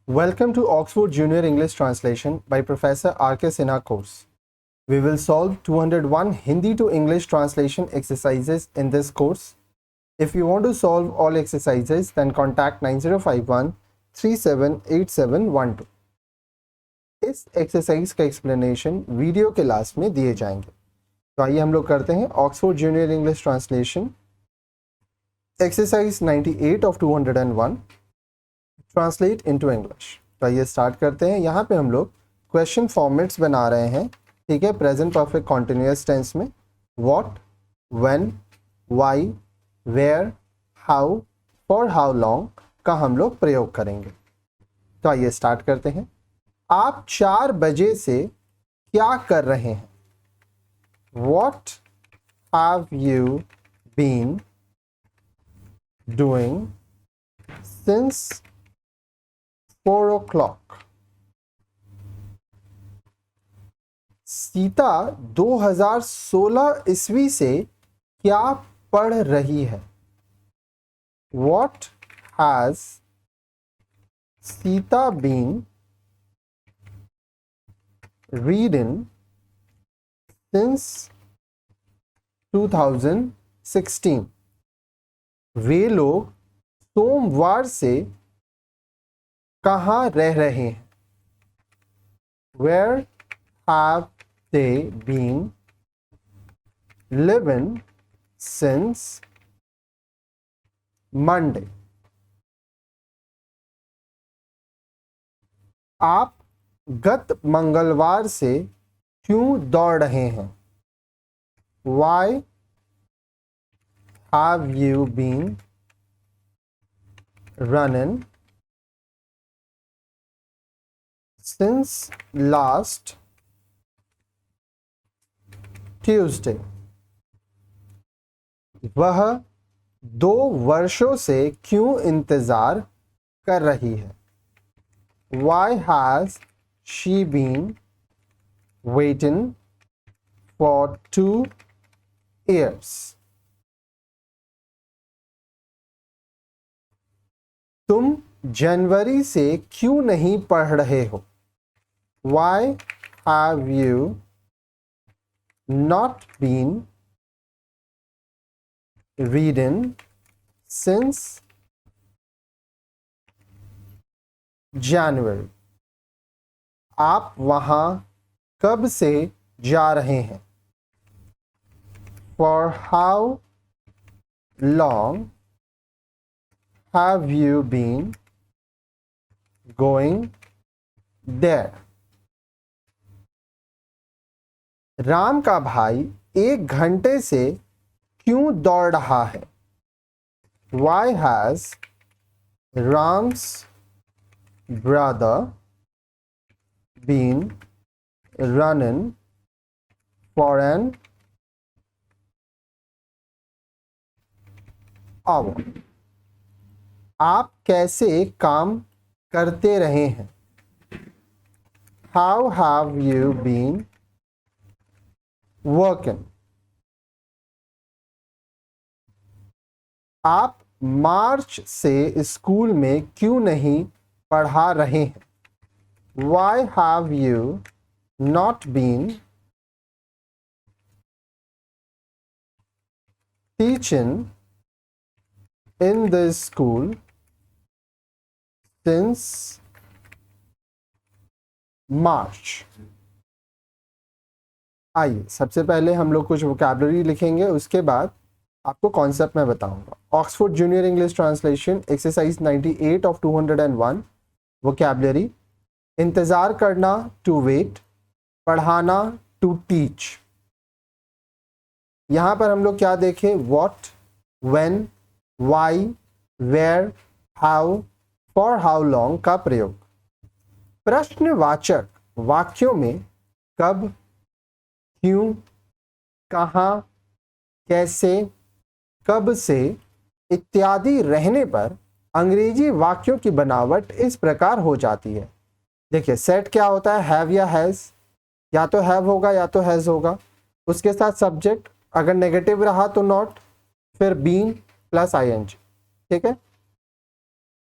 Welcome to Oxford Junior English Translation by Professor R.K. Sinha course. We will solve 201 Hindi to English translation exercises in this course. If you want to solve all exercises, then contact 9051 378712. इस exercise का explanation video के last में दिए जाएंगे। तो आइए हम लोग करते हैं Oxford junior English translation exercise 98 of 201 translate into English. तो आइए स्टार्ट करते हैं। यहाँ पे हम लोग क्वेश्चन फॉर्मेट्स बना रहे हैं, ठीक है, प्रेजेंट परफेक्ट कॉन्टिन्यूअस टेंस में। What, when, why, where, how, for how long का हम लोग प्रयोग करेंगे। तो आइए स्टार्ट करते हैं। आप 4 बजे से क्या कर रहे हैं? What have you been doing since 4 o'clock? Sita 2016 ईस्वी से क्या पढ़ रही है? What has Sita been reading since 2016? वे लोग सोमवार से कहाँ रह रहे हैं? Where have they been living since Monday? आप गत मंगलवार से क्यों दौड़ रहे हैं? Why have you been running since last Tuesday? वह 2 वर्षों से क्यों इंतजार कर रही है? Why has she been waiting for 2 years? तुम जनवरी से क्यों नहीं पढ़ रहे हो? Why have you not been reading since January? आप वहां कब से जा रहे हैं? For how long have you been going there? Ram का भाई 1 घंटे से क्यों दौड़ रहा है? Why has Ram's brother been running for an hour? आप कैसे काम करते रहे हैं? How have you been working? आप मार्च से स्कूल में क्यों नहीं पढ़ा रहे हैं? Why have you not been teaching in this school since March? आइए सबसे पहले हम लोग कुछ वोकैबुलरी लिखेंगे, उसके बाद आपको कॉन्सेप्ट मैं बताऊंगा। Oxford junior English translation exercise 98 of 201 vocabulary. इंतज़ार करना, टू वेट। पढ़ाना, टू टीच। यहाँ पर हम लोग क्या देखें? What, when, why, where, how, for how long का प्रयोग। प्रश्नवाचक वाक्यों में कब, क्यों, कहाँ, कैसे, कब से इत्यादि रहने पर अंग्रेजी वाक्यों की बनावट इस प्रकार हो जाती है। देखिए, सेट क्या होता है? हैव या हैज़, या तो हैव होगा या तो हैज़ होगा। उसके साथ सब्जेक्ट, अगर नेगेटिव रहा तो नॉट, फिर बीन प्लस आईएनजी, ठीक है।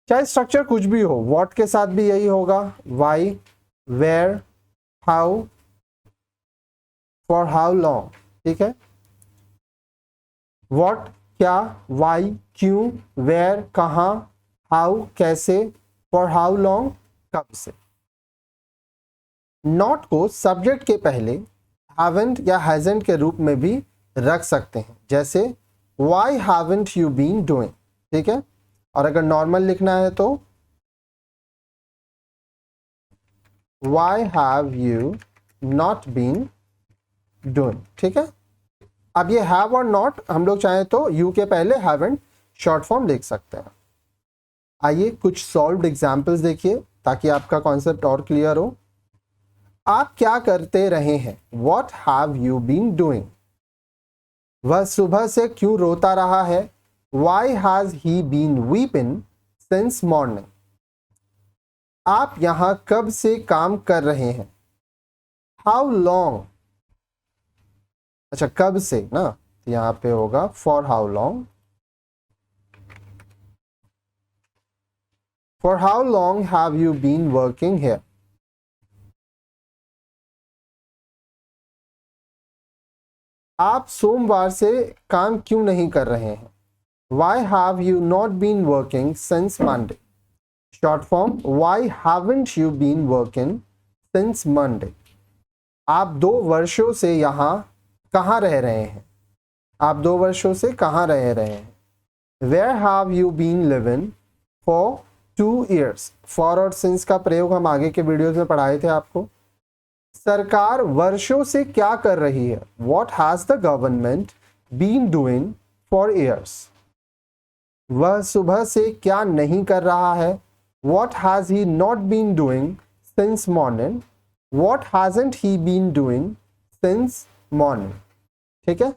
चाहे स्ट्रक्चर कुछ भी हो, व्हाट के साथ भी यही होगा, why, where, how, for how long, ठीक है। व्हाट क्या, वाई क्यों, वेयर कहाँ, हाउ कैसे, फॉर हाउ लॉन्ग कब से। नॉट को सब्जेक्ट के पहले हैवंट या हैजंट के रूप में भी रख सकते हैं, जैसे why haven't you been doing, ठीक है। और अगर नॉर्मल लिखना है तो why have you not been doing, ठीक है। अब ये हैव और नॉट हम लोग चाहें तो यू के पहले हैवंट शॉर्ट फॉर्म लिख सकते हैं। आइए कुछ सॉल्व्ड एग्जांपल्स देखिए ताकि आपका कॉन्सेप्ट और क्लियर हो। आप क्या करते रहे हैं, what have you been doing. वह सुबह से क्यों रोता रहा है, why has he been weeping since morning. आप यहां कब से काम कर रहे हैं, हाउ लॉन्ग, अच्छा कब से ना, तो यहां पे होगा for how long, for how long have you been working here. आप सोमवार से काम क्यों नहीं कर रहे हैं, why have you not been working since Monday. Short form, why haven't you been working since Monday. आप 2 वर्षों से यहाँ कहाँ रह रहे हैं, आप 2 वर्षों से कहाँ रह रहे हैं। Where have you been living for 2 years। For और सिंस का प्रयोग हम आगे के वीडियोज में पढ़ाए थे आपको। सरकार वर्षों से क्या कर रही है, what has the government been doing for years. वह सुबह से क्या नहीं कर रहा है, what has he not been doing since morning, what hasn't he been doing since morning, ठीक है।